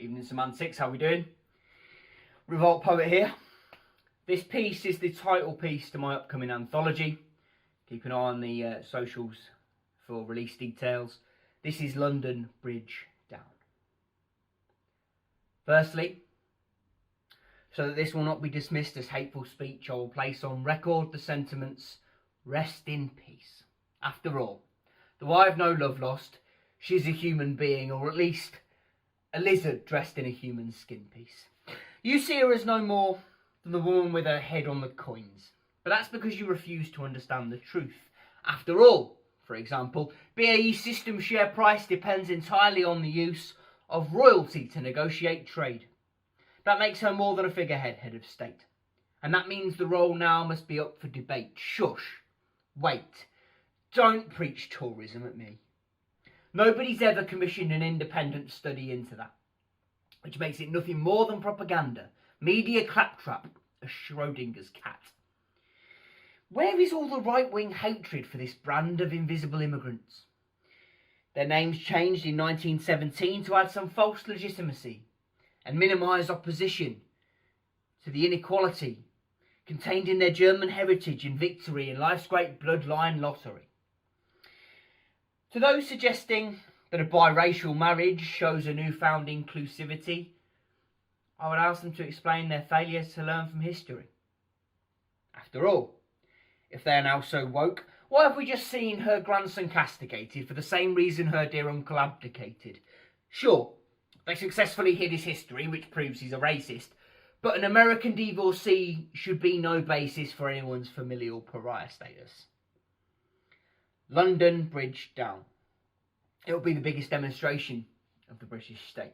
Evening, Some-Antics, how we doing? Revolt poet here. This piece is the title piece to my upcoming anthology. Keep an eye on the socials for release details. This is London Bridge Down. Firstly, so that this will not be dismissed as hateful speech, I will place on record the sentiments, rest in peace. After all, though I have no love lost, she is a human being, or at least a lizard dressed in a human skin piece. You see her as no more than the woman with her head on the coins. But that's because you refuse to understand the truth. After all, for example, BAE's system share price depends entirely on the use of royalty to negotiate trade. That makes her more than a figurehead, head of state. And that means the role now must be up for debate. Shush. Wait. Don't preach tourism at me. Nobody's ever commissioned an independent study into that, which makes it nothing more than propaganda, media claptrap, a Schrodinger's cat. Where is all the right-wing hatred for this brand of invisible immigrants? Their names changed in 1917 to add some false legitimacy and minimise opposition to the inequality contained in their German heritage and victory in life's great bloodline lottery. To those suggesting that a biracial marriage shows a newfound inclusivity, I would ask them to explain their failure to learn from history. After all, if they are now so woke, why have we just seen her grandson castigated for the same reason her dear uncle abdicated? Sure, they successfully hid his history, which proves he's a racist, but an American divorcee should be no basis for anyone's familial pariah status. London Bridge Down. It will be the biggest demonstration of the British state.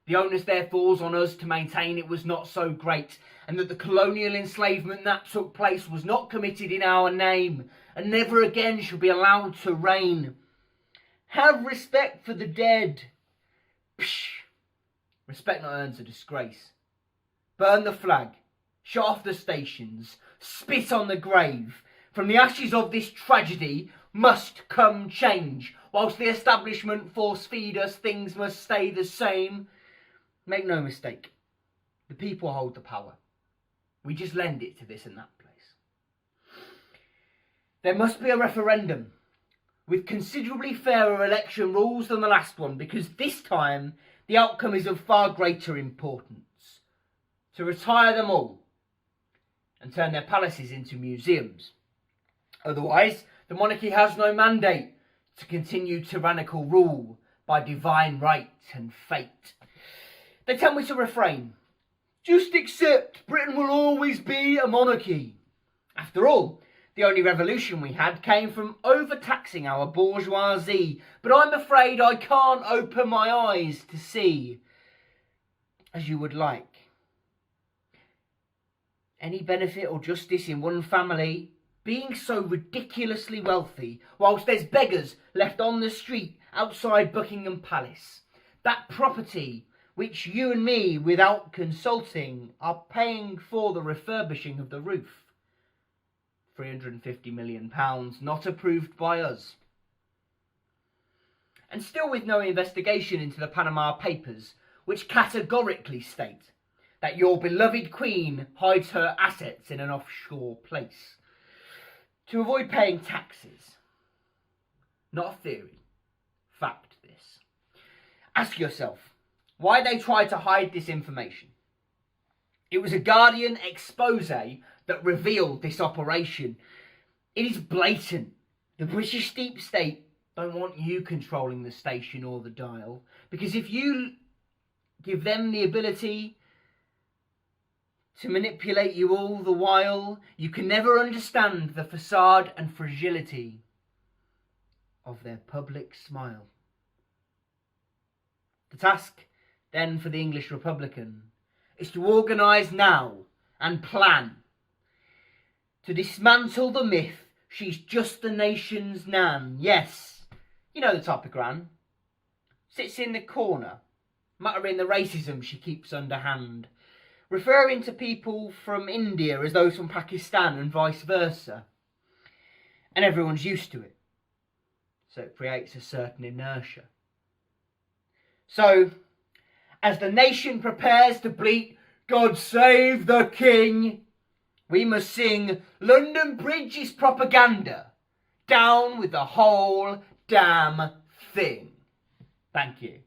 The onus there falls on us to maintain it was not so great, and that the colonial enslavement that took place was not committed in our name, and never again shall be allowed to reign. Have respect for the dead. Psh! Respect not earns a disgrace. Burn the flag, shut off the stations, spit on the grave. From the ashes of this tragedy must come change. Whilst the establishment force feed us, things must stay the same. Make no mistake, the people hold the power. We just lend it to this and that place. There must be a referendum with considerably fairer election rules than the last one, because this time the outcome is of far greater importance. To retire them all and turn their palaces into museums. Otherwise, the monarchy has no mandate to continue tyrannical rule by divine right and fate. They tell me to refrain. Just accept Britain will always be a monarchy. After all, the only revolution we had came from overtaxing our bourgeoisie, but I'm afraid I can't open my eyes to see as you would like. Any benefit or justice in one family being so ridiculously wealthy, whilst there's beggars left on the street outside Buckingham Palace. That property which you and me, without consulting, are paying for the refurbishing of the roof. £350 million, not approved by us. And still with no investigation into the Panama Papers, which categorically state that your beloved Queen hides her assets in an offshore place to avoid paying taxes. Not a theory. Fact this. Ask yourself why they tried to hide this information. It was a Guardian expose that revealed this operation. It is blatant. The British deep state don't want you controlling the station or the dial, because if you give them the ability to manipulate you all the while, you can never understand the facade and fragility of their public smile. The task, then, for the English Republican is to organise now and plan to dismantle the myth she's just the nation's nan. Yes, you know the type of gran. Sits in the corner, muttering the racism she keeps underhand, referring to people from India as those from Pakistan and vice versa. And everyone's used to it, so it creates a certain inertia. So as the nation prepares to bleat God Save the King, we must sing London Bridge is propaganda. Down with the whole damn thing. Thank you.